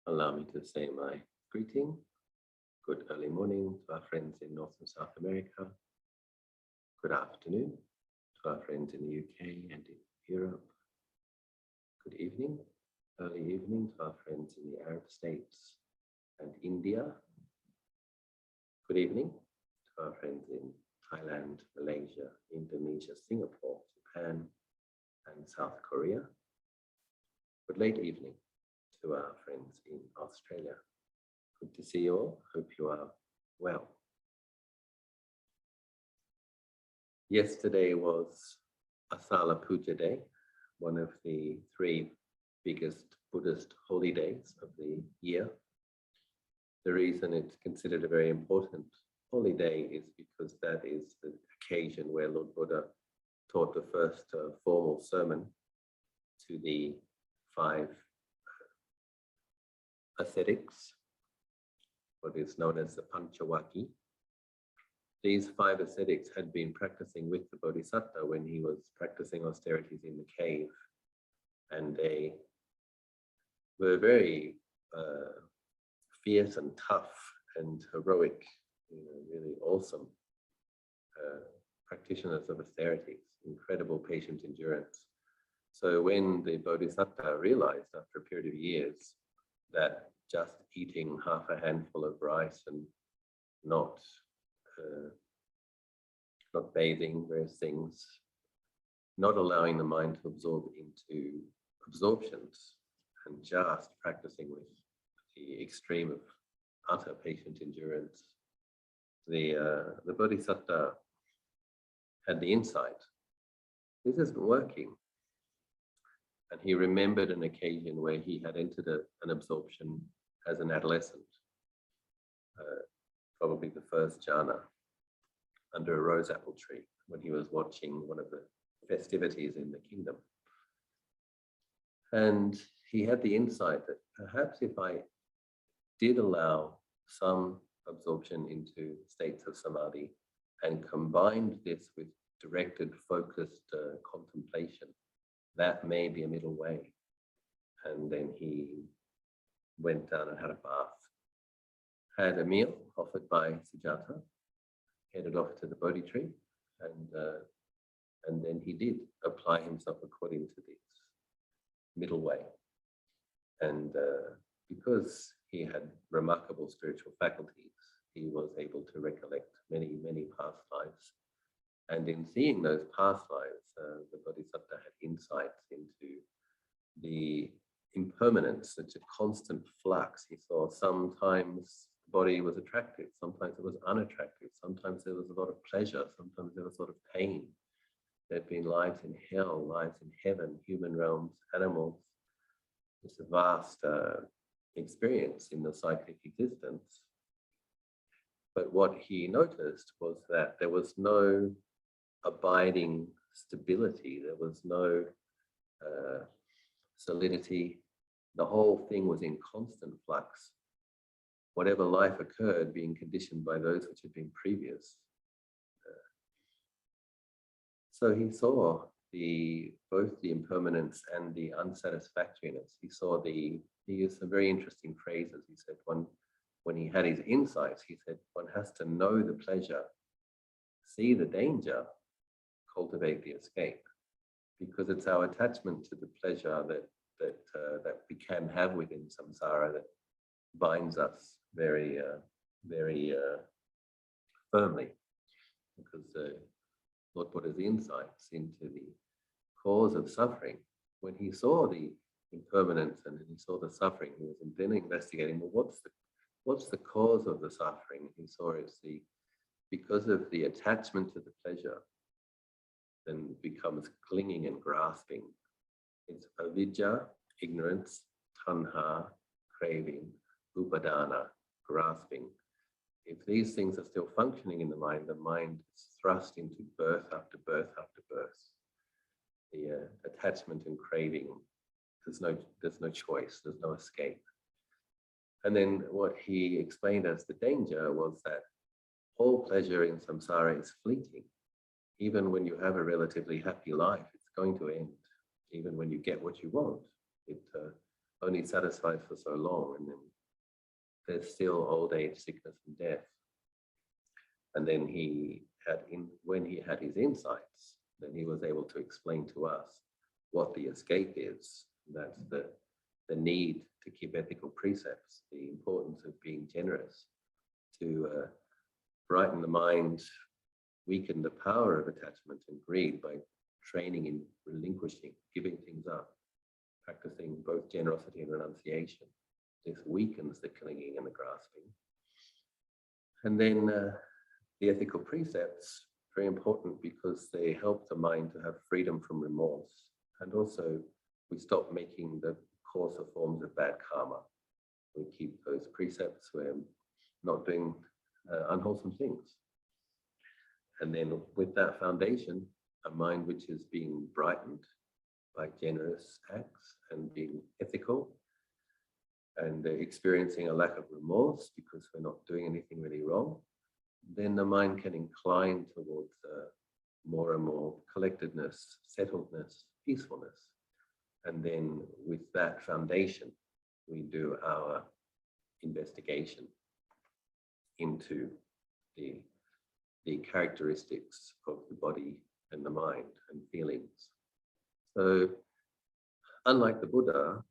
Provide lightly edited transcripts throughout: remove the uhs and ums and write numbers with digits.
Allow me to say my greeting. Good early morning to our friends in North and South America. Good afternoon to our friends in the UK and in Europe. Good evening, early evening to our friends in the Arab states and India. Good evening to our friends in Thailand, Malaysia, Indonesia, Singapore, Japan, and South Korea. Good late evening to our friends in Australia. Good to see you all. Hope you are well. Yesterday was Asala Puja Day, one of the three biggest Buddhist holy days of the year. The reason it's considered a very important holy day is because that is the occasion where Lord Buddha taught the first formal sermon to the 5 ascetics, what is known as the Panchavaki. These 5 ascetics had been practicing with the Bodhisattva when he was practicing austerities in the cave, and they were very fierce and tough and heroic, really awesome practitioners of austerities, incredible patient endurance. So when the Bodhisattva realized after a period of years that just eating half a handful of rice and not bathing various things, not allowing the mind to absorb into absorptions, and just practicing with the extreme of utter patient endurance, the Bodhisattva had the insight, this isn't working. And he remembered an occasion where he had entered an absorption as an adolescent, probably the first jhana, under a rose apple tree when he was watching one of the festivities in the kingdom. And he had the insight that perhaps if I did allow some absorption into states of samadhi and combined this with directed, focused contemplation, that may be a middle way. And then he went down and had a bath, had a meal offered by Sujata, headed off to the Bodhi tree, and then he did apply himself according to this middle way. And because he had remarkable spiritual faculties, he was able to recollect many, many past lives. And in seeing those past lives, the Bodhisattva had insights into the impermanence, such a constant flux. He saw sometimes the body was attractive, sometimes it was unattractive, sometimes there was a lot of pleasure, sometimes there was a lot of pain. There had been lives in hell, lives in heaven, human realms, animals. It's a vast experience in the cyclic existence. But what he noticed was that there was no abiding stability, there was no solidity. The whole thing was in constant flux. Whatever life occurred being conditioned by those which had been previous. So he saw both the impermanence and the unsatisfactoriness. He used some very interesting phrases. He said when he had his insights, he said, one has to know the pleasure, see the danger, cultivate the escape, because it's our attachment to the pleasure that we can have within samsara that binds us very firmly. Because Lord Buddha's insights into the cause of suffering, when he saw the impermanence and he saw the suffering, he was then investigating, well, what's the cause of the suffering? He saw it's because of the attachment to the pleasure, then becomes clinging and grasping. It's avidya, ignorance, tanha, craving, upadana, grasping. If these things are still functioning in the mind is thrust into birth after birth after birth. The attachment and craving, there's no choice, there's no escape. And then what he explained as the danger was that all pleasure in samsara is fleeting. Even when you have a relatively happy life, it's going to end. Even when you get what you want, only satisfied for so long, and then there's still old age, sickness, and death. And then when he had his insights, then he was able to explain to us what the escape is. That's the need to keep ethical precepts, the importance of being generous, to brighten the mind, weaken the power of attachment and greed by training in relinquishing, giving things up, practicing both generosity and renunciation. This weakens the clinging and the grasping. And then the ethical precepts, very important because they help the mind to have freedom from remorse. And also we stop making the coarser forms of bad karma. We keep those precepts, we're not doing unwholesome things. And then with that foundation, a mind which is being brightened by generous acts and being ethical and experiencing a lack of remorse because we're not doing anything really wrong, then the mind can incline towards more and more collectedness, settledness, peacefulness. And then with that foundation, we do our investigation into the characteristics of the body and the mind and feelings. So unlike the Buddha,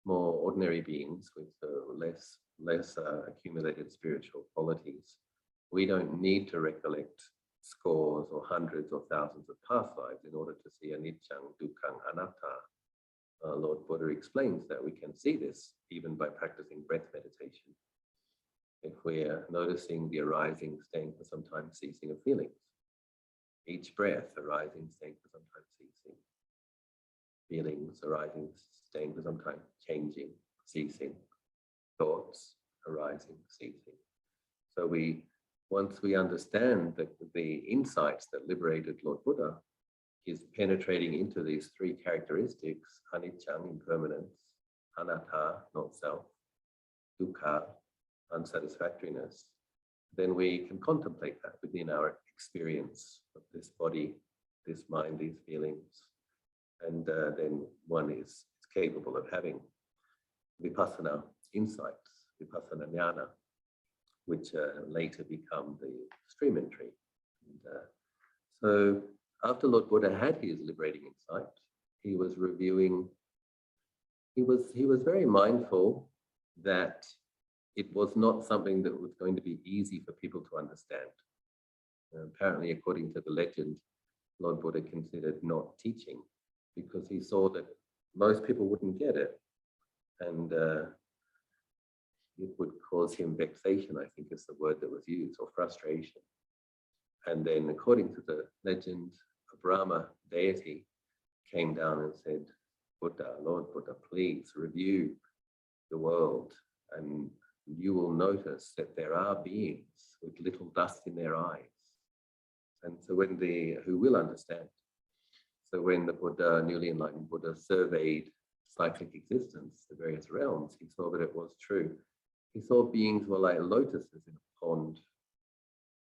more ordinary beings with less accumulated spiritual qualities, we don't need to recollect scores or hundreds or thousands of past lives in order to see anicca, dukkha, anatta. Lord Buddha explains that we can see this even by practicing breath meditation. If we're noticing the arising, staying for some time, ceasing of feelings, each breath arising, staying for some time, ceasing, feelings arising, staying for some time, changing, ceasing, thoughts arising, ceasing. So once we understand that the insights that liberated Lord Buddha is penetrating into these three characteristics, anicca, impermanence, anatta, not self, dukkha, unsatisfactoriness, then we can contemplate that within our experience of this body, this mind, these feelings. And then one is capable of having vipassana insights, vipassana jnana, which later become the stream entry. And, so after Lord Buddha had his liberating insight, he was reviewing, he was very mindful that it was not something that was going to be easy for people to understand. Apparently, according to the legend, Lord Buddha considered not teaching because he saw that most people wouldn't get it. And it would cause him vexation, I think is the word that was used, or frustration. And then according to the legend, a Brahma deity came down and said, Buddha, Lord Buddha, please review the world and you will notice that there are beings with little dust in their eyes. And so who will understand. So when the Buddha, newly enlightened Buddha, surveyed cyclic existence, the various realms, he saw that it was true. He saw beings were like lotuses in a pond.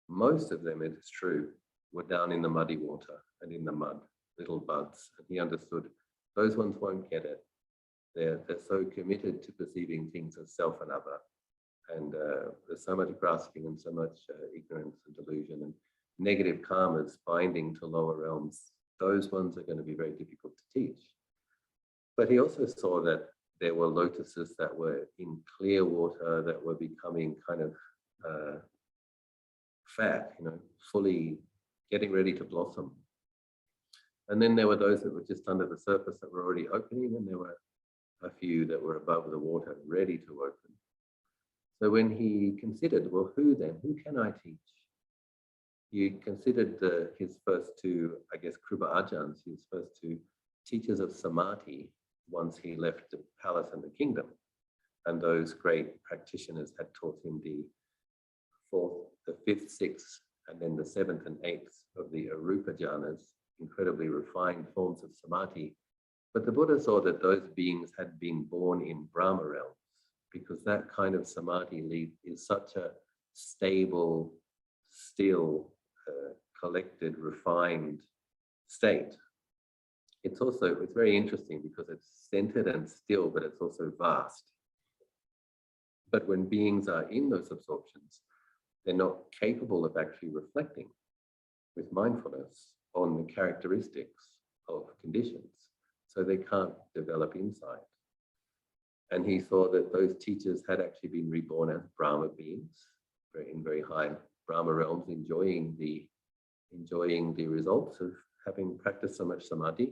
Most of them, it is true, were down in the muddy water and in the mud, little buds. And he understood those ones won't get it. They're so committed to perceiving things as self and other. And there's so much grasping and so much ignorance and delusion and negative karmas binding to lower realms. Those ones are going to be very difficult to teach. But he also saw that there were lotuses that were in clear water that were becoming kind of fat, fully getting ready to blossom. And then there were those that were just under the surface that were already opening, and there were a few that were above the water, ready to open. So when he considered, well, who can I teach? He considered his first two, I guess, Kruba Ajahns, his first two teachers of Samadhi, once he left the palace and the kingdom. And those great practitioners had taught him the fourth, the fifth, sixth, and then the seventh and eighth of the Arupa jhanas, incredibly refined forms of Samadhi. But the Buddha saw that those beings had been born in Brahma realms, because that kind of Samadhi is such a stable, still, collected, refined state. it's very interesting because it's centered and still, but it's also vast. But when beings are in those absorptions, they're not capable of actually reflecting with mindfulness on the characteristics of conditions. So they can't develop insight. And he saw that those teachers had actually been reborn as Brahma beings, in very high Brahma realms, enjoying the results of having practiced so much samadhi,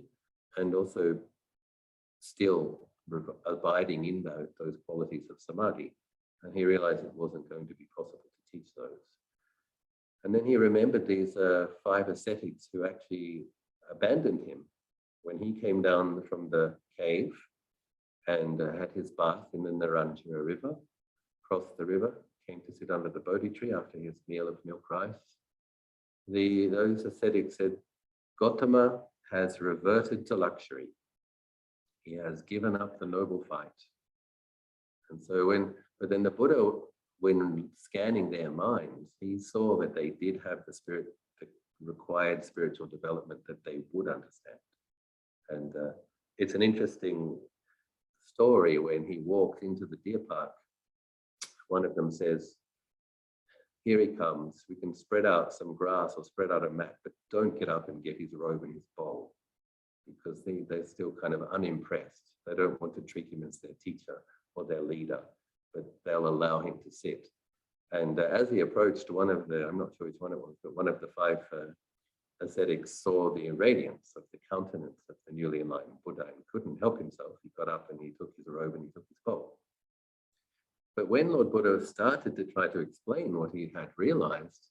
and also still abiding in those qualities of samadhi. And he realized it wasn't going to be possible to teach those. And then he remembered these 5 ascetics who actually abandoned him when he came down from the cave and had his bath in the Naranjara river, crossed the river, came to sit under the Bodhi tree after his meal of milk rice. Those ascetics said, Gautama has reverted to luxury. He has given up the noble fight. And so but then the Buddha, when scanning their minds, he saw that they did have the required spiritual development that they would understand. And it's an interesting story when he walked into the deer park. One of them says, here he comes, we can spread out some grass or spread out a mat, but don't get up and get his robe and his bowl, because they're still kind of unimpressed. They don't want to treat him as their teacher or their leader, but they'll allow him to sit. And as he approached one of I'm not sure which one it was, but one of the 5 ascetics saw the radiance of the countenance of the newly enlightened Buddha and couldn't help himself. He got up and he took his robe and he took his bowl. But when Lord Buddha started to try to explain what he had realized,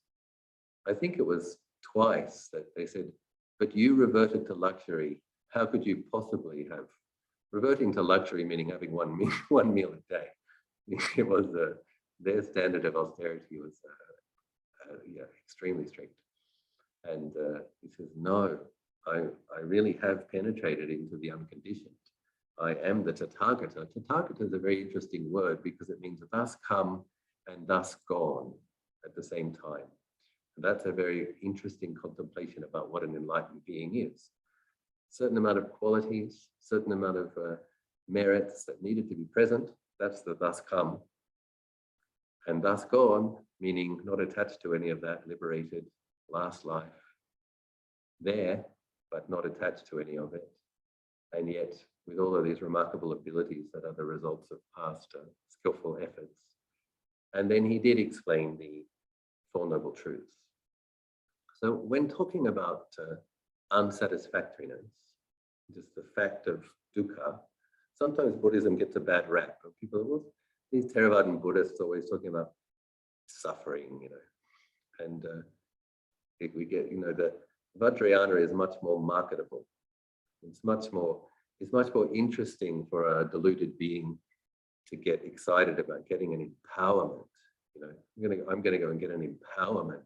I think it was twice that they said, but you reverted to luxury. How could you possibly have? Reverting to luxury meaning having one meal a day. It was their standard of austerity was extremely strict. And he says, no, I really have penetrated into the unconditioned. I am the Tathagata. Tathagata is a very interesting word because it means thus come and thus gone at the same time. And that's a very interesting contemplation about what an enlightened being is. Certain amount of qualities, certain amount of merits that needed to be present, that's the thus come. And thus gone, meaning not attached to any of that, liberated, last life, there, but not attached to any of it. And yet, with all of these remarkable abilities that are the results of past skillful efforts. And then he did explain the Four Noble Truths. So when talking about unsatisfactoriness, just the fact of dukkha, sometimes Buddhism gets a bad rap. People, these Theravadan Buddhists always talking about suffering, and we get, the Vajrayana is much more marketable. It's much more interesting for a deluded being to get excited about getting an empowerment. I'm going to go and get an empowerment,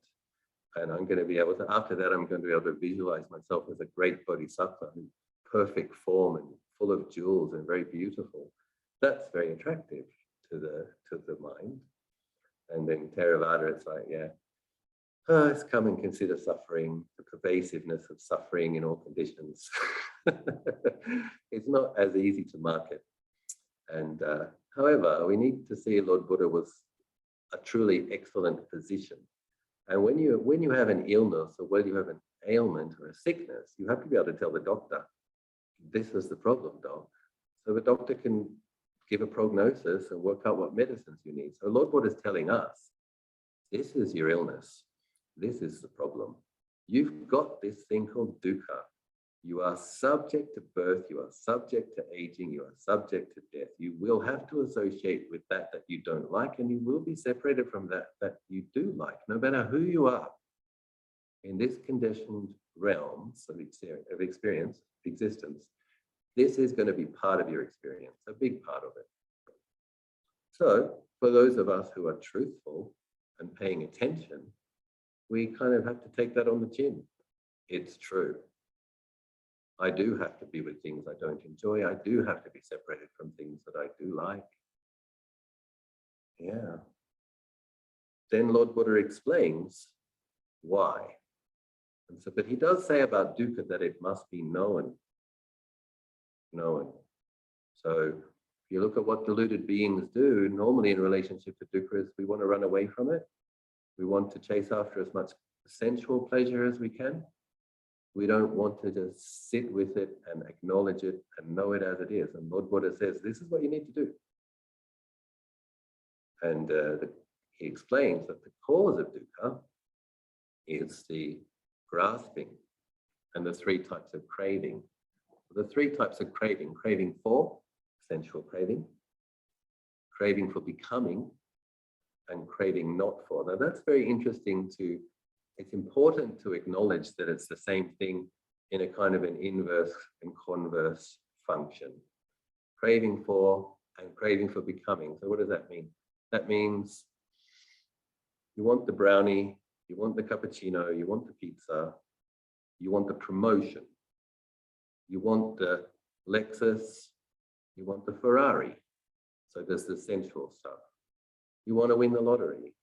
and I'm going to be able to. After that, I'm going to be able to visualize myself as a great bodhisattva, in perfect form and full of jewels and very beautiful. That's very attractive to the mind. And then Theravada, it's like, let's come and consider suffering, the pervasiveness of suffering in all conditions. It's not as easy to market. And however, we need to see Lord Buddha was a truly excellent physician. And when you have an illness, or whether you have an ailment or a sickness, you have to be able to tell the doctor, this is the problem, doc. So the doctor can give a prognosis and work out what medicines you need. So Lord Buddha is telling us, this is your illness. This is the problem. You've got this thing called dukkha. You are subject to birth. You are subject to aging. You are subject to death. You will have to associate with that you don't like, and you will be separated from that you do like, no matter who you are. In this conditioned realms of experience, existence, this is going to be part of your experience, a big part of it. So for those of us who are truthful and paying attention, we kind of have to take that on the chin. It's true. I do have to be with things I don't enjoy. I do have to be separated from things that I do like. Yeah. Then Lord Buddha explains why. And so, but he does say about dukkha that it must be known. knowing. So if you look at what deluded beings do, normally in relationship to dukkha, is we want to run away from it. We want to chase after as much sensual pleasure as we can. We don't want to just sit with it and acknowledge it and know it as it is. And Lord Buddha says, this is what you need to do. And he explains that the cause of dukkha is the grasping and the three types of craving. The three types of craving: craving for, sensual craving, craving for becoming, and craving not for. Now that's very interesting it's important to acknowledge that it's the same thing in a kind of an inverse and converse function. Craving for and craving for becoming. So what does that mean? That means you want the brownie, you want the cappuccino, you want the pizza, you want the promotion, you want the Lexus, you want the Ferrari. So there's the sensual stuff. You want to win the lottery.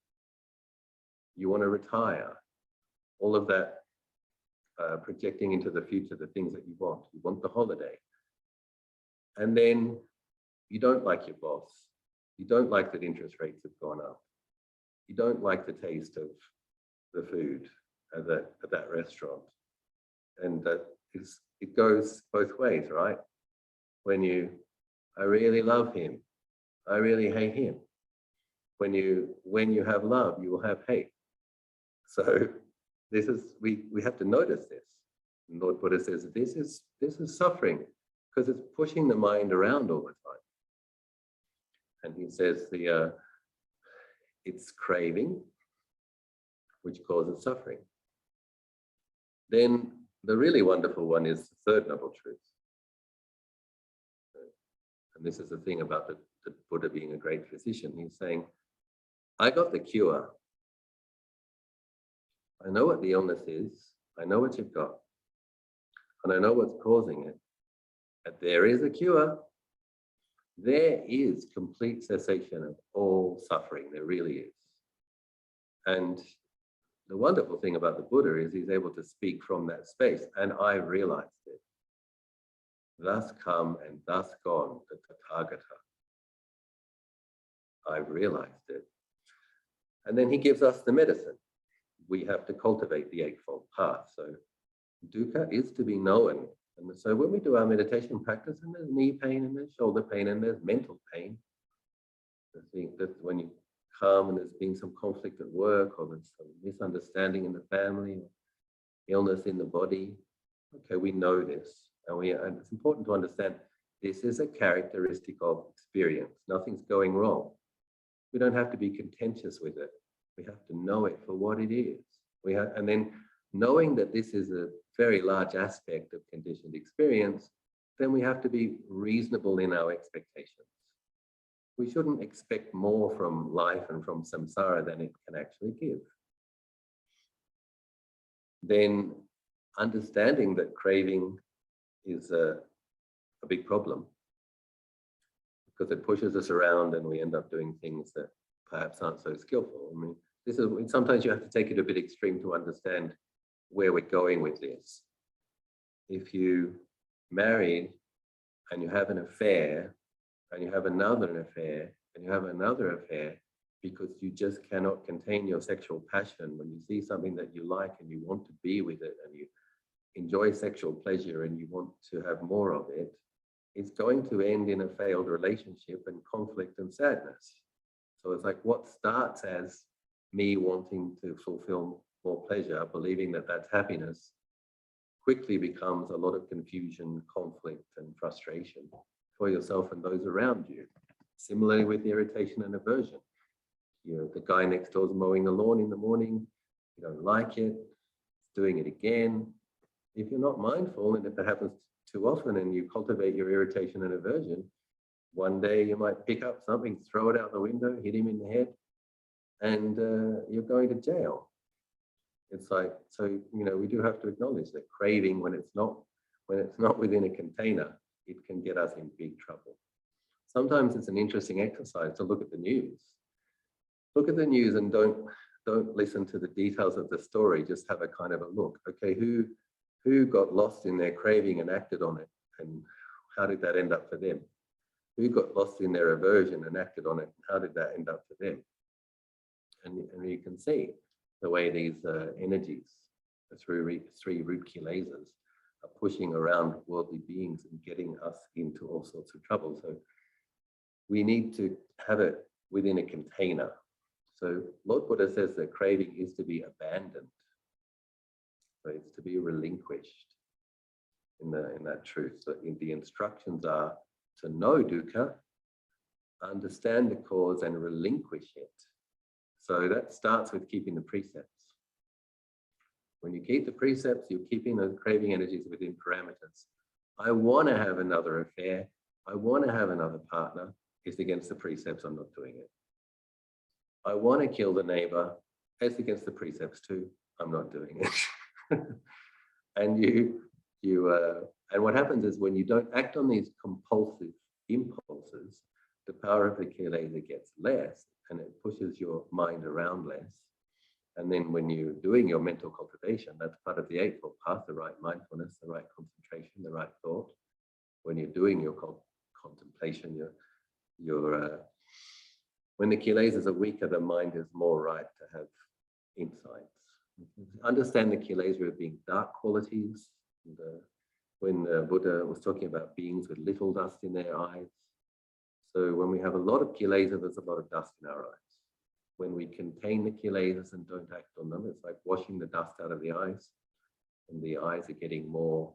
You want to retire. All of that projecting into the future, the things that you want. You want the holiday. And then you don't like your boss. You don't like that interest rates have gone up. You don't like the taste of the food at that restaurant. And it goes both ways, right? I really love him. I really hate him. When you have love, you will have hate. So we have to notice this. And Lord Buddha says this is suffering because it's pushing the mind around all the time. And he says it's craving, which causes suffering. Then the really wonderful one is the third noble truth. And this is the thing about the Buddha being a great physician. He's saying, I got the cure. I know what the illness is. I know what you've got. And I know what's causing it. But there is a cure. There is complete cessation of all suffering. There really is. And the wonderful thing about the Buddha is he's able to speak from that space. And I realized it. Thus come and thus gone, the Tathagata. I've realized it. And then he gives us the medicine. We have to cultivate the Eightfold Path. So dukkha is to be known. And so when we do our meditation practice, and there's knee pain, and there's shoulder pain, and there's mental pain, I think that when you come and there's been some conflict at work, or there's some misunderstanding in the family, or illness in the body, okay, we know this. And it's important to understand this is a characteristic of experience. Nothing's going wrong. We don't have to be contentious with it. We have to know it for what it is. And then knowing that this is a very large aspect of conditioned experience, then we have to be reasonable in our expectations. We shouldn't expect more from life and from samsara than it can actually give. Then understanding that craving is a big problem because it pushes us around and we end up doing things that perhaps aren't so skillful. I mean, sometimes you have to take it a bit extreme to understand where we're going with this. If you married and you have an affair and you have another affair and you have another affair because you just cannot contain your sexual passion when you see something that you like and you want to be with it and you enjoy sexual pleasure and you want to have more of it, it's going to end in a failed relationship and conflict and sadness. So it's like what starts as me wanting to fulfill more pleasure, believing that that's happiness, quickly becomes a lot of confusion, conflict, and frustration for yourself and those around you. Similarly with irritation and aversion. You know, the guy next door is mowing the lawn in the morning, you don't like it, doing it again. If you're not mindful, and if it happens too often and you cultivate your irritation and aversion, one day you might pick up something, throw it out the window, hit him in the head, and you're going to jail. It's like, so, you know, we do have to acknowledge that craving, when it's not within a container, it can get us in big trouble. Sometimes it's an interesting exercise to look at the news. Look at the news and don't listen to the details of the story, just have a kind of a look. Okay, who got lost in their craving and acted on it? And how did that end up for them? Who got lost in their aversion and acted on it? How did that end up for them? And you can see the way these energies, the three root kilesas, are pushing around worldly beings and getting us into all sorts of trouble. So we need to have it within a container. So Lord Buddha says that craving is to be abandoned. So it's to be relinquished in that truth. So the instructions are to know dukkha, understand the cause, and relinquish it. So that starts with keeping the precepts. When you keep the precepts, you're keeping the craving energies within parameters. I want to have another affair. I want to have another partner. It's against the precepts. I'm not doing it. I want to kill the neighbor. It's against the precepts too. I'm not doing it. And what happens is when you don't act on these compulsive impulses, the power of the kilesa gets less, and it pushes your mind around less. And then when you're doing your mental cultivation, that's part of the Eightfold Path, the right mindfulness, the right concentration, the right thought. When you're doing your contemplation, when the kilesas are weaker, the mind is more right to have insights. Understand the kilesa as being dark qualities. And, when the Buddha was talking about beings with little dust in their eyes. So when we have a lot of kilesa, there's a lot of dust in our eyes. When we contain the kilesas and don't act on them, it's like washing the dust out of the eyes. And the eyes are getting more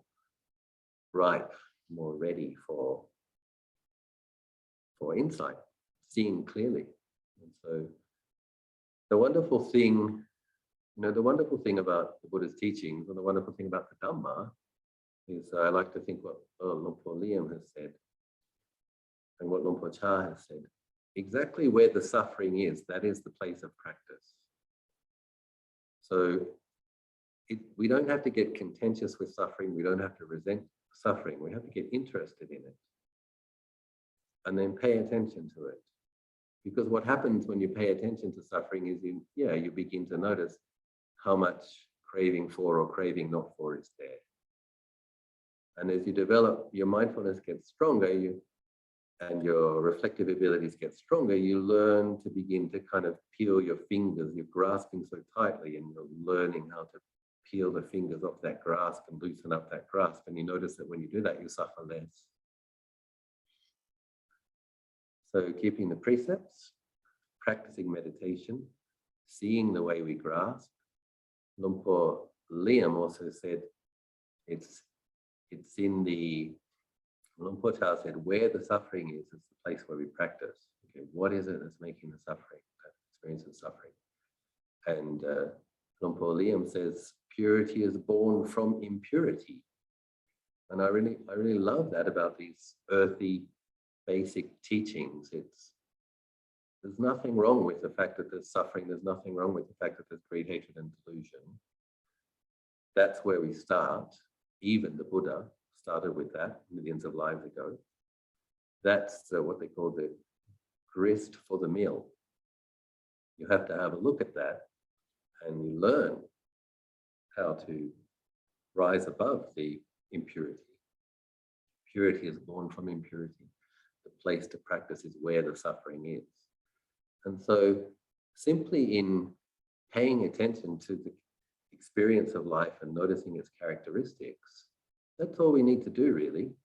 ripe, more ready for insight, seeing clearly. And so the wonderful thing about the Buddha's teachings, and the wonderful thing about the Dhamma, is I like to think what Luang Por Liam has said and what Luang Por Chah has said. Exactly where the suffering is, that is the place of practice. So we don't have to get contentious with suffering. We don't have to resent suffering. We have to get interested in it and then pay attention to it. Because what happens when you pay attention to suffering is you begin to notice how much craving for or craving not for is there. And as you develop, your mindfulness gets stronger, and your reflective abilities get stronger, you learn to begin to kind of peel your fingers. You're grasping so tightly, and you're learning how to peel the fingers off that grasp and loosen up that grasp. And you notice that when you do that, you suffer less. So keeping the precepts, practicing meditation, seeing the way we grasp. Luang Por Liam also said it's in the, Luang Por Chah said, where the suffering is the place where we practice. Okay, what is it that's making the suffering, that experience of suffering? And Luang Por Liam says, purity is born from impurity. And I really love that about these earthy, basic teachings. There's nothing wrong with the fact that there's suffering. There's nothing wrong with the fact that there's greed, hatred, and delusion. That's where we start. Even the Buddha started with that millions of lives ago. That's what they call the grist for the mill. You have to have a look at that, and you learn how to rise above the impurity. Purity is born from impurity. The place to practice is where the suffering is. And so simply in paying attention to the experience of life and noticing its characteristics, that's all we need to do, really.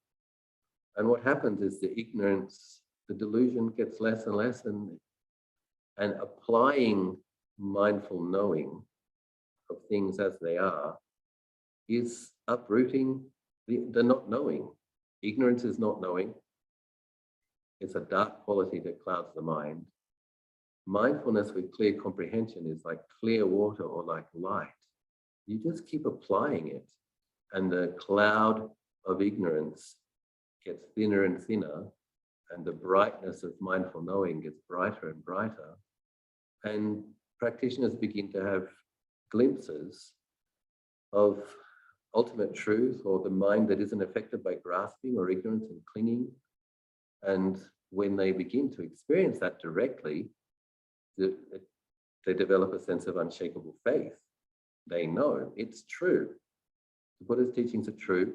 And what happens is the ignorance, the delusion gets less and less, and applying mindful knowing of things as they are is uprooting the not knowing. Ignorance is not knowing. It's a dark quality that clouds the mind. Mindfulness with clear comprehension is like clear water or like light. You just keep applying it, and the cloud of ignorance gets thinner and thinner, and the brightness of mindful knowing gets brighter and brighter. And practitioners begin to have glimpses of ultimate truth, or the mind that isn't affected by grasping or ignorance and clinging. And when they begin to experience that directly, they develop a sense of unshakable faith. They know it's true. The Buddha's teachings are true.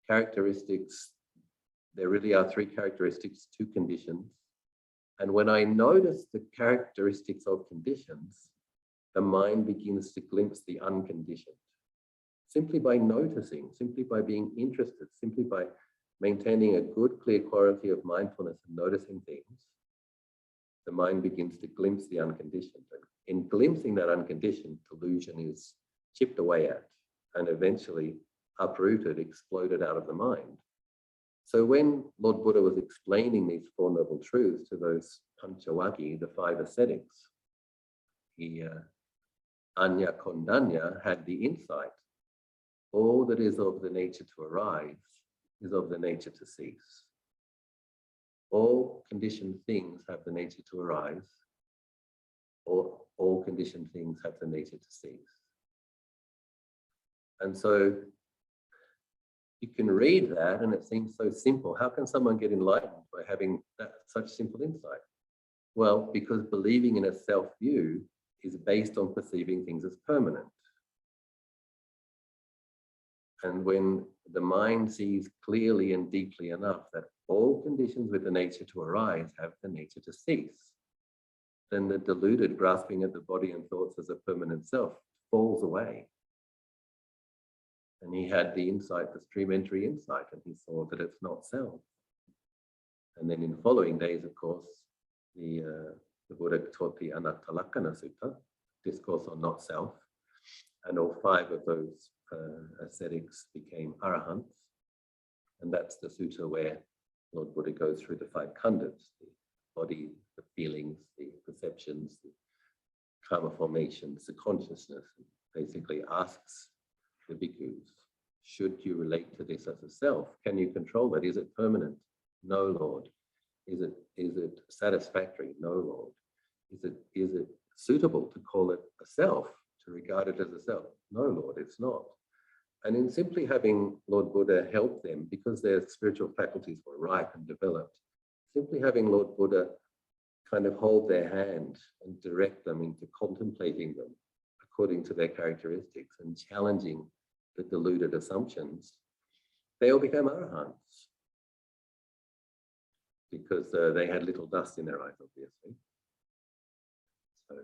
characteristics. There really are three characteristics, two conditions. And when I notice the characteristics of conditions, the mind begins to glimpse the unconditioned. Simply by noticing, simply by being interested, simply by maintaining a good, clear quality of mindfulness and noticing things, the mind begins to glimpse the unconditioned. And in glimpsing that unconditioned, delusion is chipped away at and eventually uprooted, exploded out of the mind. So when Lord Buddha was explaining these Four Noble Truths to those Panchavagi, the five ascetics, he, Anya Kondanya, had the insight. All that is of the nature to arise is of the nature to cease. All conditioned things have the nature to arise, or all conditioned things have the nature to cease. And so you can read that and it seems so simple. How can someone get enlightened by having such simple insight? Well, because believing in a self-view is based on perceiving things as permanent. And when the mind sees clearly and deeply enough that all conditions with the nature to arise have the nature to cease, then the deluded grasping at the body and thoughts as a permanent self falls away. And he had the insight, the stream entry insight, and he saw that it's not self. And then in following days, of course, the Buddha taught the Anattalakkhana Sutta, discourse on not self, and all five of those ascetics became arahants. And that's the sutta where Lord Buddha goes through the five khandhas, the body, the feelings, the perceptions, the karma formations, the consciousness, and basically asks the bhikkhus, should you relate to this as a self? Can you control it? Is it permanent? No, Lord. Is it satisfactory? No, Lord. Is it suitable to call it a self, to regard it as a self? No, Lord, it's not. And in simply having Lord Buddha help them, because their spiritual faculties were ripe and developed, simply having Lord Buddha kind of hold their hand and direct them into contemplating them according to their characteristics and challenging the deluded assumptions, they all became arahants because they had little dust in their eyes, obviously. So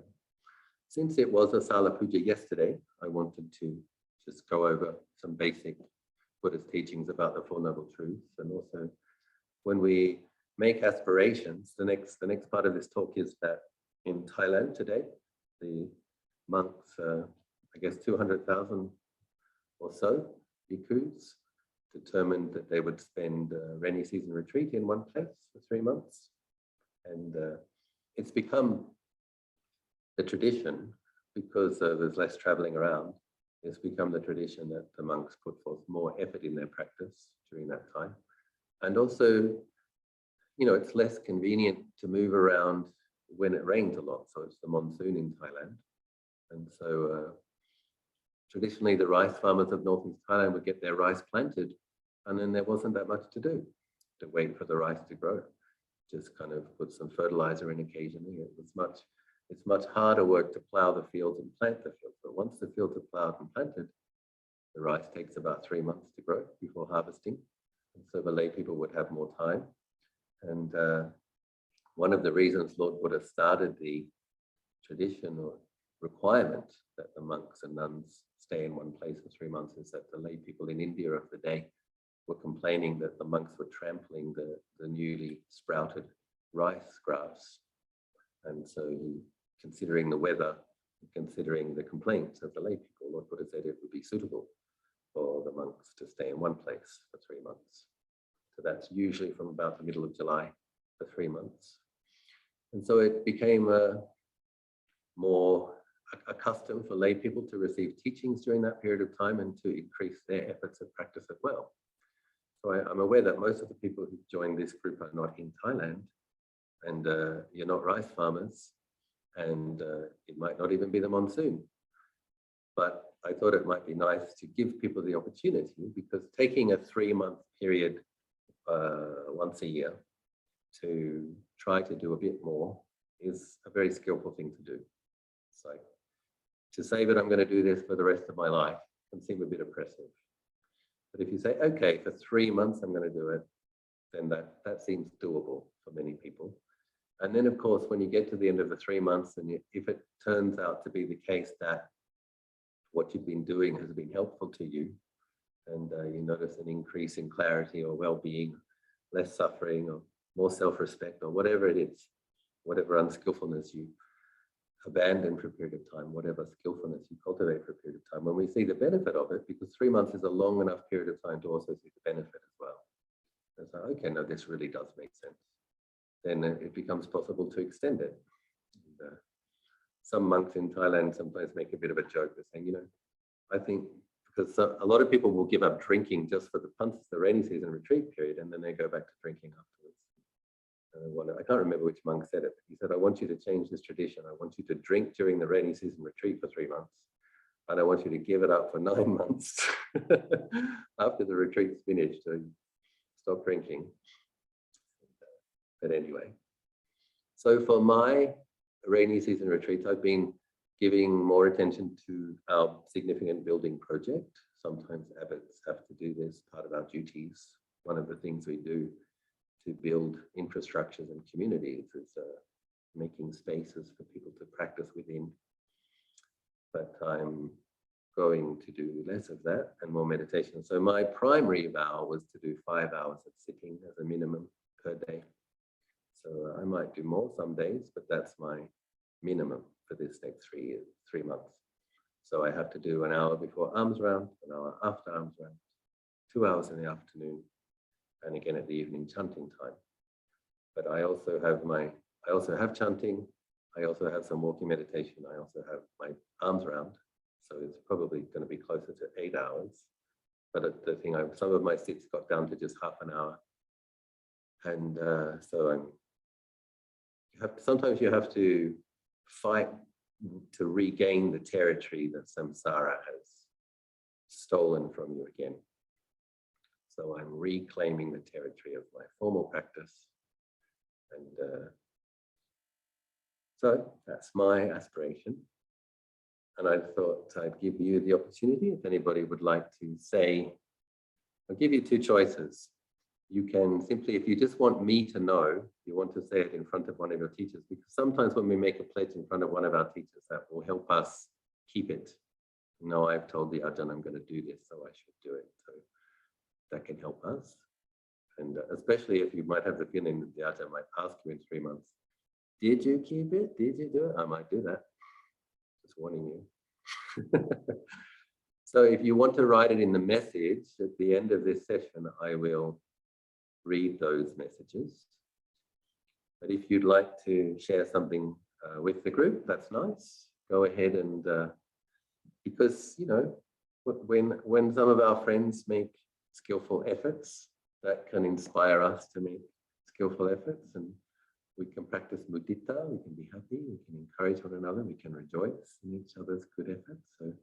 since it was Asala Puja yesterday, I wanted to just go over some basic Buddhist teachings about the Four Noble Truths. And also when we make aspirations, the next part of this talk is that in Thailand today, the monks, I guess 200,000 or so bhikkhus determined that they would spend a rainy season retreat in one place for 3 months. And it's become the tradition because there's less traveling around. It's become the tradition that the monks put forth more effort in their practice during that time. And also, it's less convenient to move around when it rains a lot. So it's the monsoon in Thailand. And so traditionally the rice farmers of northeast Thailand would get their rice planted and then there wasn't that much to do, to wait for the rice to grow. Just kind of put some fertilizer in occasionally. It's much harder work to plow the fields and plant the fields. But once the fields are plowed and planted, the rice takes about 3 months to grow before harvesting. And so the lay people would have more time. And one of the reasons Lord Buddha started the tradition or requirement that the monks and nuns stay in one place for 3 months is that the lay people in India of the day were complaining that the monks were trampling the newly sprouted rice grass. And so considering the weather, considering the complaints of the lay people, Lord Buddha said it would be suitable for the monks to stay in one place for 3 months. So that's usually from about the middle of July for 3 months. And so it became more a custom for lay people to receive teachings during that period of time and to increase their efforts of practice as well. So I'm aware that most of the people who joined this group are not in Thailand, and you're not rice farmers, and it might not even be the monsoon. But I thought it might be nice to give people the opportunity, because taking a 3-month period once a year to try to do a bit more is a very skillful thing to do. It's like to say that I'm going to do this for the rest of my life can seem a bit oppressive. But if you say, okay, for 3 months I'm going to do it, then that seems doable for many people. And then, of course, when you get to the end of the 3 months, and if it turns out to be the case that what you've been doing has been helpful to you, and you notice an increase in clarity or well-being, less suffering or more self-respect or whatever it is, whatever unskillfulness you abandon for a period of time, whatever skillfulness you cultivate for a period of time, when we see the benefit of it, because 3 months is a long enough period of time to also see the benefit as well. And so, okay, no, this really does make sense. Then it becomes possible to extend it. And, some monks in Thailand sometimes make a bit of a joke. They're saying, I think because a lot of people will give up drinking just for the rainy season retreat period, and then they go back to drinking afterwards. I can't remember which monk said it, but he said, I want you to change this tradition. I want you to drink during the rainy season retreat for 3 months. And I want you to give it up for 9 months after the retreat's finished. So stop drinking. But anyway, so for my rainy season retreats, I've been giving more attention to our significant building project. Sometimes abbots have to do this, part of our duties. One of the things we do to build infrastructures and communities is making spaces for people to practice within. But I'm going to do less of that and more meditation. So my primary vow was to do 5 hours of sitting as a minimum per day. So I might do more some days, but that's my minimum for this next 3 months. So I have to do 1 hour before arms round, 1 hour after arms round, 2 hours in the afternoon, and again at the evening chanting time. But I also have chanting. I also have some walking meditation. I also have my arms round. So it's probably going to be closer to 8 hours. But the thing, some of my sits got down to just half an hour. And so sometimes you have to fight to regain the territory that samsara has stolen from you again. So I'm reclaiming the territory of my formal practice. And so that's my aspiration. And I thought I'd give you the opportunity, if anybody would like to say, I'll give you 2 choices. You can simply, if you just want me to know, you want to say it in front of one of your teachers, because sometimes when we make a pledge in front of one of our teachers, that will help us keep it. No, I've told the Ajahn I'm going to do this, so I should do it. So that can help us. And especially if you might have the feeling that the Ajahn might ask you in 3 months, did you keep it? Did you do it? I might do that. Just warning you. So if you want to write it in the message, at the end of this session, I will read those messages. But if you'd like to share something with the group, that's nice. Go ahead and, because, when some of our friends make skillful efforts, that can inspire us to make skillful efforts, and we can practice mudita, we can be happy, we can encourage one another, we can rejoice in each other's good efforts. So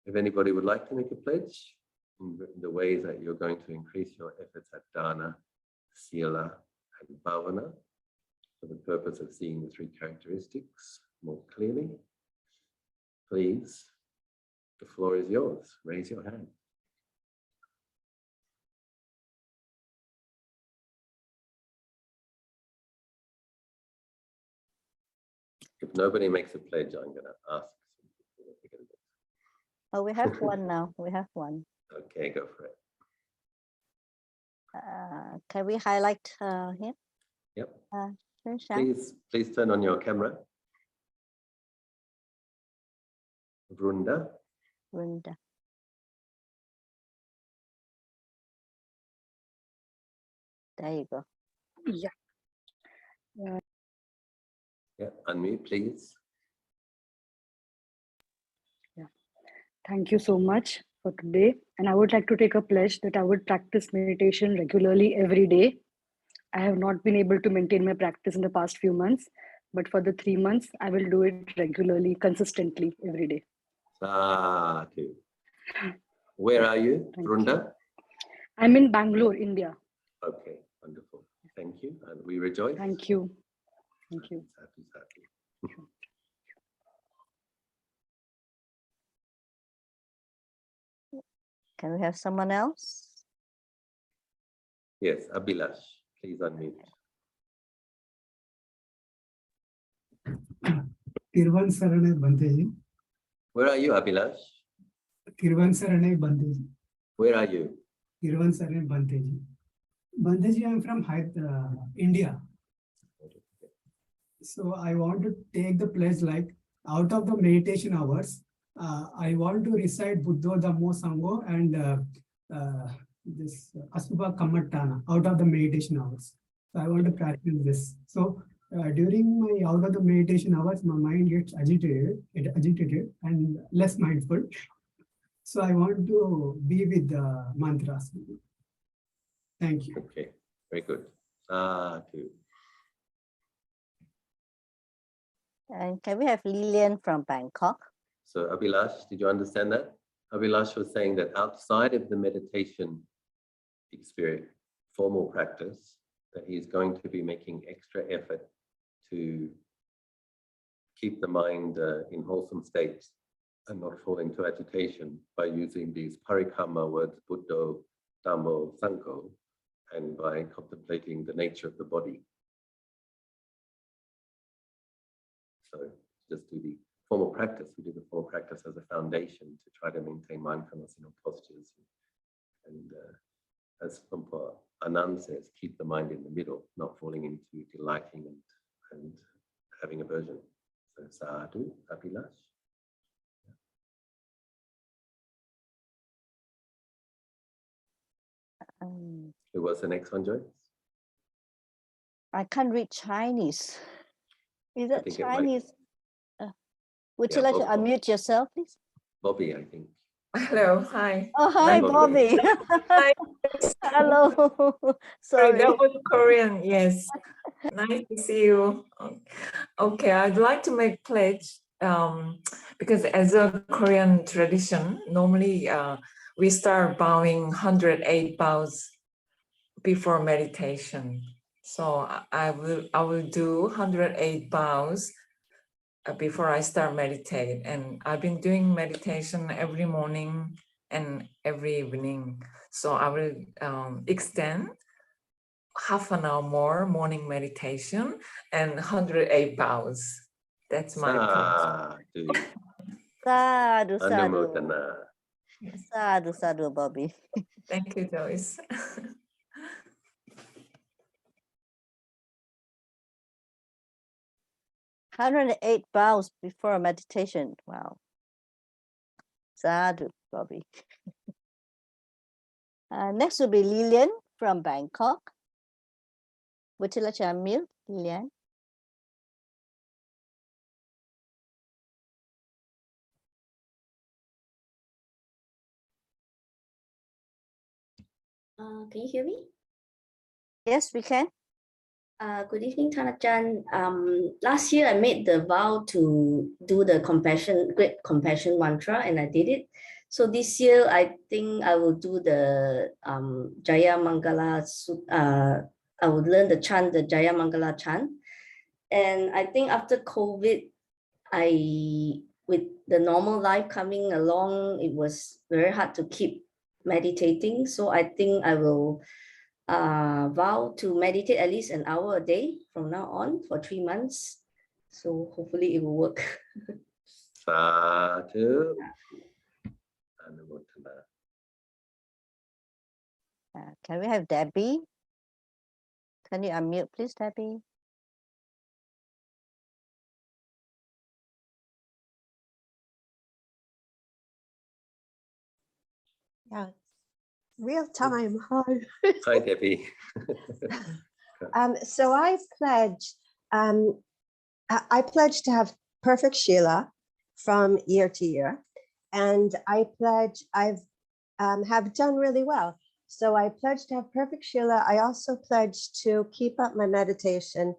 if anybody would like to make a pledge in the ways that you're going to increase your efforts at dana, sila, and bhavana for the purpose of seeing the 3 characteristics more clearly, please, the floor is yours. Raise your hand. If nobody makes a pledge, I'm going to ask. Oh, we have one now. We have one. Okay, go for it. Can we highlight here? Yep. Sure. Please turn on your camera. Vrunda. Vrunda. There you go. Yeah. Yeah, unmute, please. Yeah. Thank you so much for today. And I would like to take a pledge that I would practice meditation regularly every day. I have not been able to maintain my practice in the past few months, but for the 3 months, I will do it regularly, consistently every day. Sadhu. Where are you, Vrunda? I'm in Bangalore, India. Okay, wonderful. Thank you. And we rejoice. Thank you. Thank you. Sadhu. Can we have someone else? Yes, Abhilash, please unmute. Kirvansarane Banteji. Where are you, Abhilash? Kirvansarane Banteji. Where are you? Kirvansarane Banteji. Banteji, I'm from India. So I want to take the pledge like out of the meditation hours, I want to recite Buddho Dhammo Sangho and this Asubha Kamattana out of the meditation hours. So I want to practice this. So during my out of the meditation hours, my mind gets agitated and less mindful. So I want to be with the mantras. Thank you. Okay, very good. Sadhu. And can we have Lillian from Bangkok? So Abhilash, did you understand that? Abhilash was saying that outside of the meditation experience, formal practice, that he's going to be making extra effort to keep the mind in wholesome states and not fall into agitation by using these parikamma words, Buddho, Dhammo, Sangho, and by contemplating the nature of the body. So just do the formal practice. We do the formal practice as a foundation to try to maintain mindfulness in our postures. And as Pampa Anand says, keep the mind in the middle, not falling into delighting and having aversion. So Sadhu, Abhilash. Who was the next one, Joyce? I can't read Chinese. Is I that think it might- Chinese? Would you Yeah, like to Bobby. unmute yourself, please? Bobby, I think. Hello, hi. Oh, hi, Bobby. Bobby. Hi. Hello. Sorry, Sorry. that was Korean. Yes, nice to see you. Okay, I'd like to make pledge because as a Korean tradition, normally we start bowing 108 bows before meditation. So I will do 108 bows before I start meditate, and I've been doing meditation every morning and every evening. So I will extend half an hour more morning meditation and 108 bows. That's my pledge. Sadhu. Sadhu, sadhu. Anumodana. Sadhu, sadhu, Bobby. Thank you, Joyce. 108 bows before meditation. Wow. Sadhu, Bobby. Next will be Lillian from Bangkok. Would you like to unmute, Lillian? Can you hear me? Yes, we can. Good evening, Tanachan. Last year I made the vow to do the great compassion mantra, and I did it. So this year I think I will do the Jaya Mangala. I would learn the chant, the Jaya Mangala chant. And I think after COVID, with the normal life coming along, it was very hard to keep meditating. So I think I will vow to meditate at least an hour a day from now on for 3 months. So hopefully it will work. Sadhu. Anumodana. Can we have Debbie? Can you unmute, please, Debbie? Yeah, real time. Hi. Hi, Debbie. So I pledge, I pledge to have perfect Sheila from year to year, and I pledge I've have done really well. So I pledge to have perfect Sheila. I also pledge to keep up my meditation,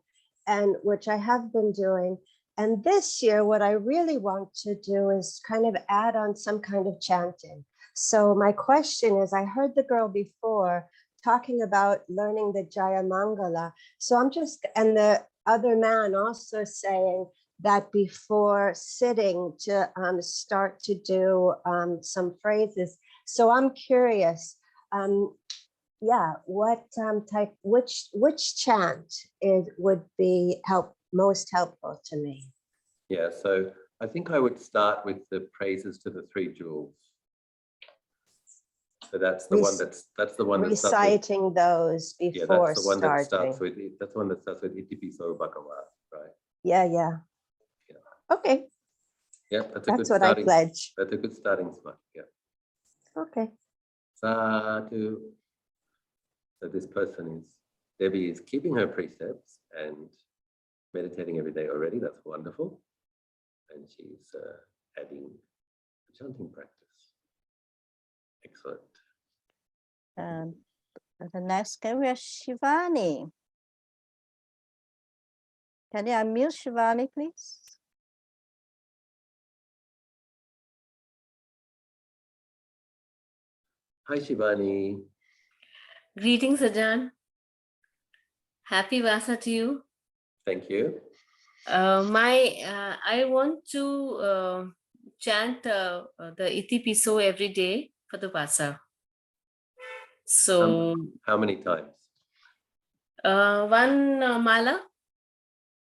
and which I have been doing. And this year, what I really want to do is kind of add on some kind of chanting. So my question is, I heard the girl before talking about learning the Jaya Mangala. So I'm just, and the other man also saying that before sitting to start to do some phrases. So I'm curious, yeah, what type, which chant would be most helpful to me? Yeah, so I think I would start with the praises to the three jewels. So that's the one that's the one that starts with, Reciting those yeah, before that's the one that starts starting. with, that's the one that starts with Itipiso Bhagawa, right? Yeah. Yeah. Okay, Yeah, that's a that's good what I starting. pledge. That's a good starting spot. Yeah. Okay. Sadhu. So this person Debbie is keeping her precepts and meditating every day already. That's wonderful. And she's adding chanting practice. Excellent. And the next guy we have Shivani. Can you unmute Shivani, please? Hi, Shivani. Greetings, Ajahn. Happy Vassa to you. Thank you. I want to chant the Iti Piso every day for the Vassa. So How many times? one mala.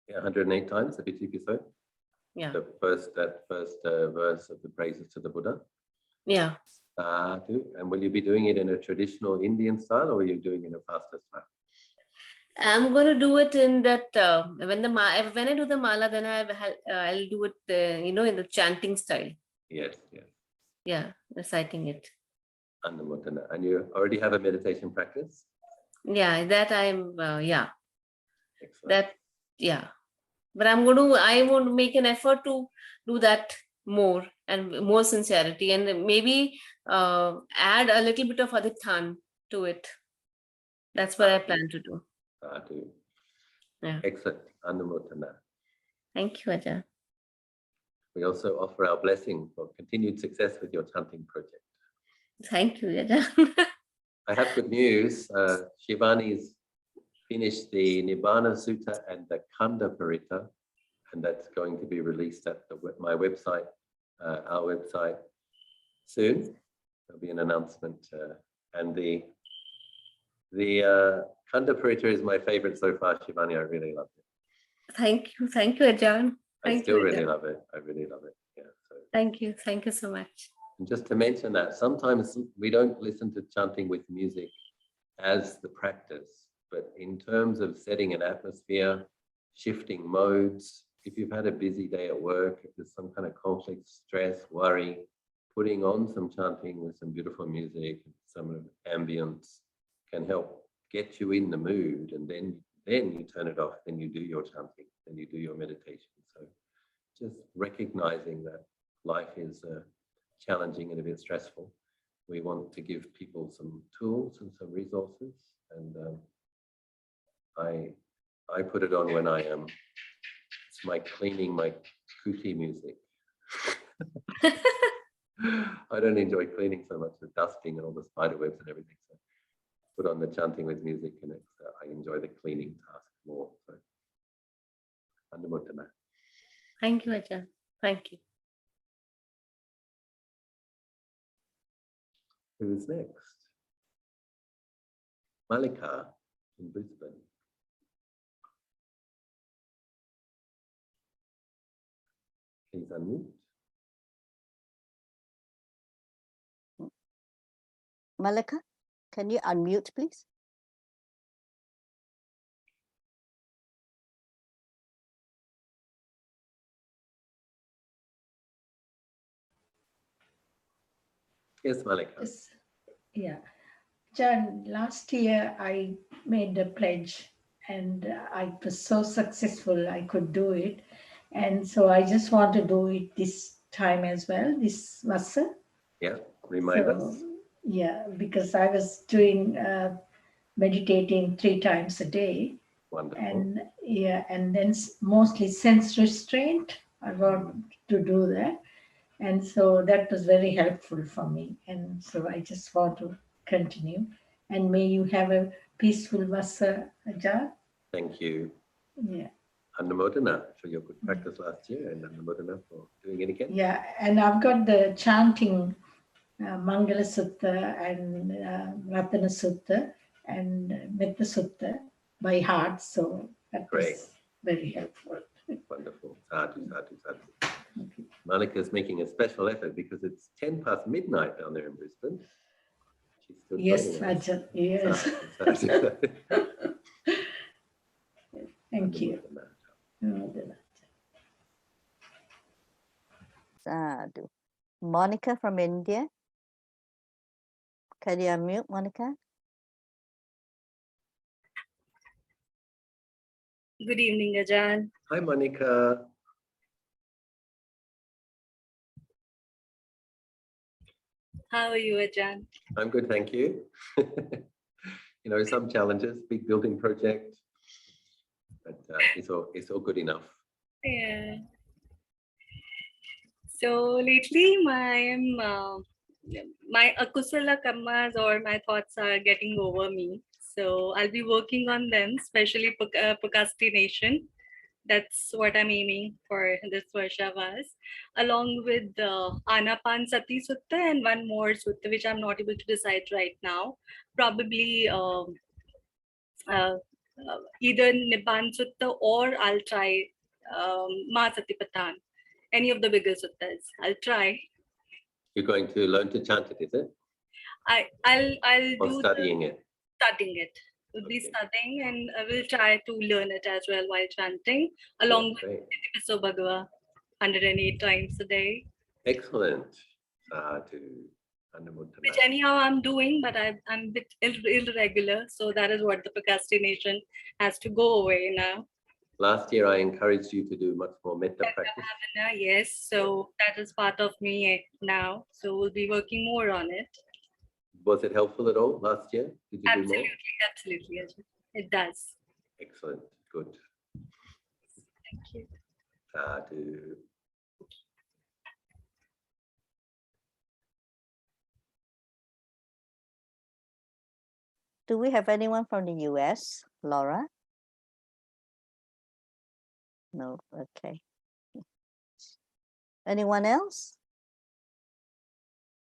Yeah, 108 times the Itipiso. Yeah. That first verse of the praises to the Buddha. Yeah. Sadhu. And will you be doing it in a traditional Indian style, or are you doing it in a faster style? I'm going to do it in that when I do the mala, then I'll do it in the chanting style. Yes, yes. Yeah, reciting it. Annamotana. And you already have a meditation practice? Yeah, that I'm Excellent. that yeah. But I want to make an effort to do that more and more sincerity, and maybe add a little bit of adhityan to it. That's what I plan to do. Sadhu. Yeah. Excellent. Annamotana. Thank you, Ajahn. We also offer our blessing for continued success with your chanting project. Thank you, Ajahn. I have good news. Shivani's finished the Nibbana Sutta and the Kanda Parita, and that's going to be released at my website, our website soon. There'll be an announcement, and the Kanda Parita is my favorite so far, Shivani. I really loved it. Thank you, Ajahn. I still really love it. I really love it. Yeah. So. Thank you so much. And just to mention that sometimes we don't listen to chanting with music as the practice, but in terms of setting an atmosphere, shifting modes, if you've had a busy day at work, if there's some kind of conflict, stress, worry, putting on some chanting with some beautiful music, some ambience can help get you in the mood, and then you turn it off, then you do your chanting, then you do your meditation. So just recognizing that life is challenging and a bit stressful. We want to give people some tools and some resources, and I put it on when I am. It's my cleaning, my kuti music. I don't enjoy cleaning so much, the dusting and all the spider webs and everything. So put on the chanting with music, and I enjoy the cleaning task more. So, Annamotana. Thank you, Ajahn. Thank you. Who's next? Malika in Brisbane. Please unmute. Malika, can you unmute, please? Yes, Malika. Yes. Yeah. John, last year I made a pledge and I was so successful I could do it. And so I just want to do it this time as well, this Vassa. Yeah, remind us. Yeah, because I was doing meditating 3 times a day. Wonderful. And yeah, and then mostly sense restraint. I want to do that. And so that was very helpful for me. And so I just want to continue. And may you have a peaceful Vassa, Ajahn. Thank you. Yeah. Annamotana for your good practice last year, and Annamotana for doing it again. Yeah, and I've got the chanting Mangala Sutta and Ratana Sutta. and met the sutta by heart. So that Great. was very helpful. Wonderful. Sadhu, sadhu, sadhu. Monica's making a special effort because it's 10 past midnight down there in Brisbane. She's still Yes, joining us. Ajahn, yes. Sadhu, sadhu. Thank you. Sadhu. Monica from India. Can you unmute, Monica? Good evening, Ajahn. Hi, Monica. How are you, Ajahn? I'm good, thank you. You know, some challenges, big building project, but it's all good enough. Yeah. So lately, my akusala karmas or my thoughts are getting over me. So I'll be working on them, especially procrastination. That's what I'm aiming for this Varshavas, along with the Anapan Sati Sutta and one more sutta, which I'm not able to decide right now. Probably either Nibbana Sutta or I'll try Ma Satipathan, any of the bigger suttas. I'll try. You're going to learn to chant it, is it? I'll Or do studying it? studying it. We'll be studying and I will try to learn it as well while chanting, along with Itipiso Bhagava 108 times a day. Excellent. Which anyhow I'm doing, but I'm a bit irregular. So that is what the procrastination has to go away now. Last year, I encouraged you to do much more metta practice. Yes, so that is part of me now. So we'll be working more on it. Was it helpful at all last year? Did you Absolutely, do more? absolutely. It does. Excellent. Good. Thank you. Sadhu. Do we have anyone from the US, Laura? No, okay. Anyone else?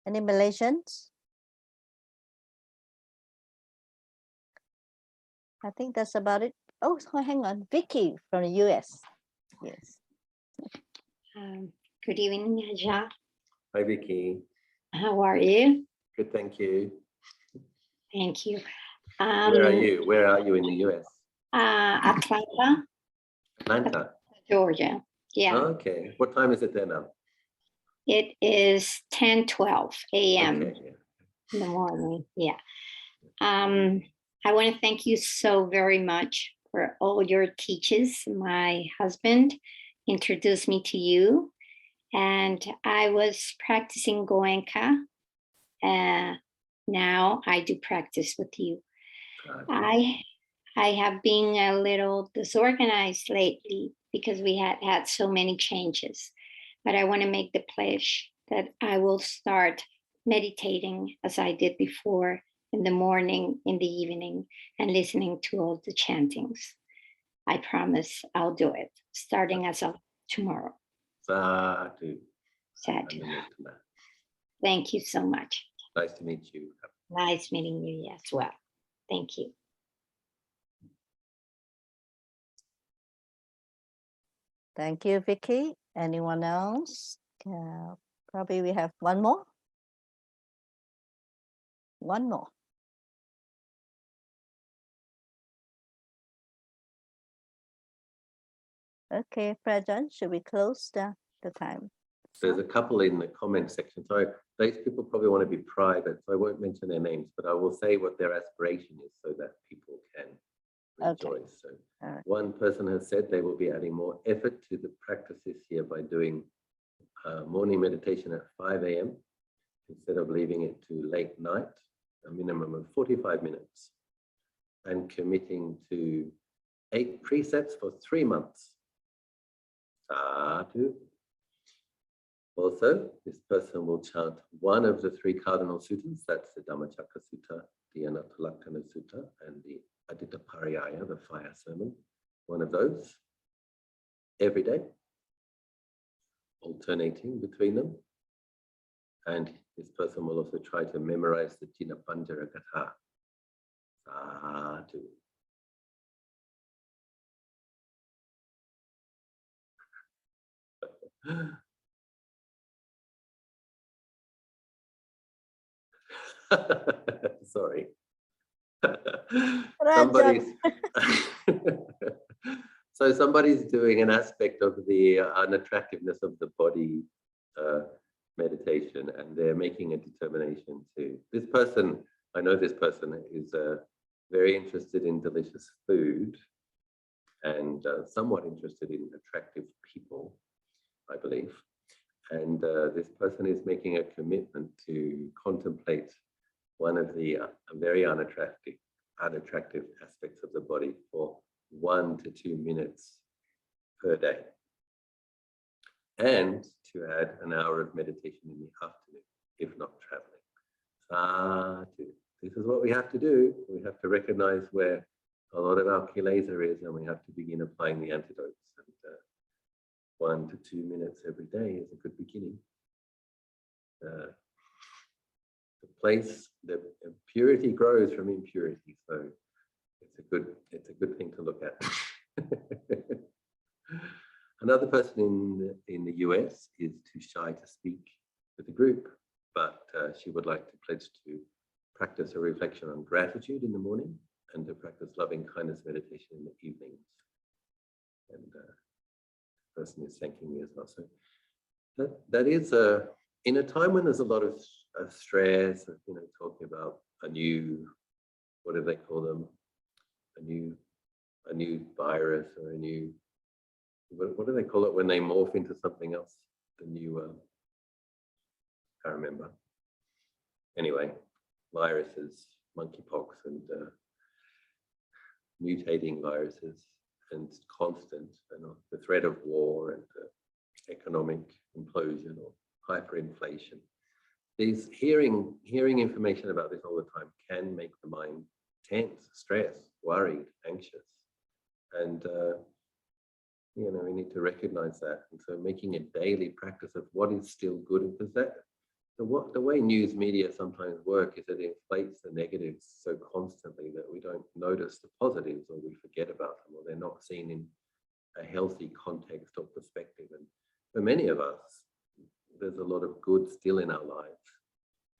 Any Malaysians? I think that's about it. Oh, hang on. Vicky from the US. Yes. Good evening, Ajahn. Hi, Vicky. How are you? Good, thank you. Thank you. Where are you? Where are you in the US? Atlanta, Atlanta. Georgia. Yeah. Okay. What time is it there now? It is 10:12 a.m. Okay, yeah. in the morning. Yeah. I want to thank you so very much for all your teachers. My husband introduced me to you, and I was practicing Goenka. Now I do practice with you. I have been a little disorganized lately because we had so many changes, but I want to make the pledge that I will start meditating as I did before, in the morning, in the evening, and listening to all the chantings. I promise I'll do it, starting as of tomorrow. Sadhu. Sadhu. Thank you so much. Nice to meet you. Nice meeting you as well. Thank you. Thank you, Vicky. Anyone else? Probably we have one more. One more. Okay, Prajan, should we close the time? There's a couple in the comment section. So those people probably want to be private, so I won't mention their names, but I will say what their aspiration is so that people can rejoice. So one person has said they will be adding more effort to the practice this year by doing morning meditation at 5 a.m. instead of leaving it to late night, a minimum of 45 minutes, and committing to 8 precepts for 3 months. Sadhu. Also, this person will chant one of the 3 cardinal suttas, that's the Dhammacakka Sutta, the Anattalakkana Sutta, and the Adita Pariyaya, the fire sermon, one of those every day, alternating between them. And this person will also try to memorize the Jina Panjara Katha Sadhu. Sorry. Somebody's so somebody's doing an aspect of the unattractiveness of the body meditation, and they're making a determination to. This person, I know this person is very interested in delicious food and somewhat interested in attractive people, I believe. And this person is making a commitment to contemplate one of the very unattractive aspects of the body for 1 to 2 minutes per day, and to add an hour of meditation in the afternoon, if not traveling. Sadhu. This is what we have to do. We have to recognize where a lot of our kilesa is, and we have to begin applying the antidotes. And 1 to 2 minutes every day is a good beginning. The purity grows from impurity, so it's a good thing to look at. Another person in the US is too shy to speak with the group, but she would like to pledge to practice a reflection on gratitude in the morning and to practice loving kindness meditation in the evenings. And the person is thanking me as well. So that is in a time when there's a lot of stress, you know, talking about a new, what do they call them? A new virus, or a new, what do they call it when they morph into something else? The new, I can't remember. Anyway, viruses, monkeypox, and mutating viruses, and constant, and the threat of war and economic implosion or hyperinflation. These hearing information about this all the time can make the mind tense, stressed, worried, anxious, and you know, we need to recognize that. And so making a daily practice of what is still good, because that the way news media sometimes work is that it inflates the negatives so constantly that we don't notice the positives, or we forget about them, or they're not seen in a healthy context or perspective. And for many of us, there's a lot of good still in our lives.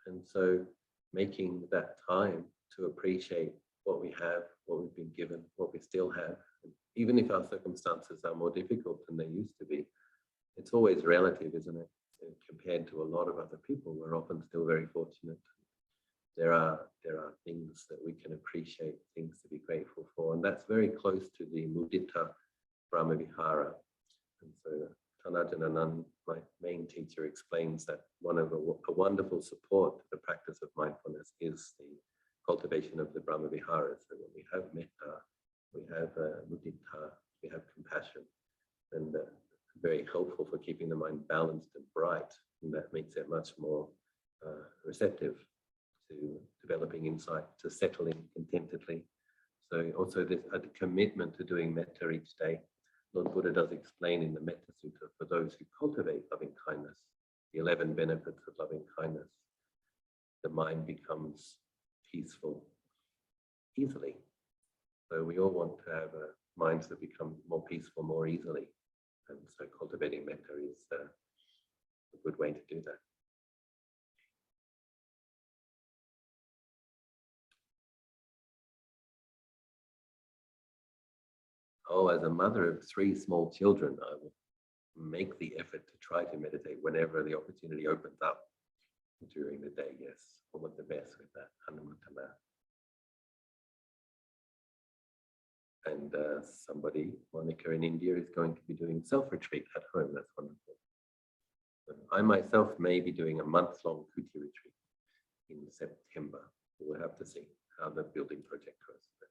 And so making that time to appreciate what we have, what we've been given, what we still have, and even if our circumstances are more difficult than they used to be, it's always relative, isn't it? And compared to a lot of other people, we're often still very fortunate. There are things that we can appreciate, things to be grateful for, and that's very close to the mudita Brahmavihara. And so Tanajananand, my main teacher, explains that one of a wonderful support to the practice of mindfulness is the cultivation of the Brahmaviharas. So when we have metta, we have mudita, we have compassion, and very helpful for keeping the mind balanced and bright, and that makes it much more receptive to developing insight, to settling contentedly. So also this a commitment to doing metta each day. Lord Buddha does explain in the Metta Sutta, for those who cultivate loving kindness, the 11 benefits of loving kindness, the mind becomes peaceful easily. So we all want to have minds that become more peaceful more easily. And so cultivating metta is a good way to do that. Oh, as a mother of 3 small children, I will make the effort to try to meditate whenever the opportunity opens up during the day. Yes, all of the best with that, Hanumatama. And somebody, Monica in India, is going to be doing self-retreat at home. That's wonderful. But I myself may be doing a month-long Kuti retreat in September. We'll have to see how the building project goes. But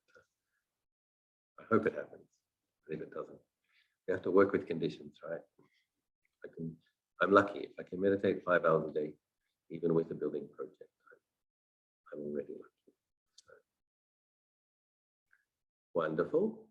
I hope it happens. But if it doesn't, we have to work with conditions, right? I'm lucky if I can meditate 5 hours a day, even with a building project. I'm already lucky. So, wonderful.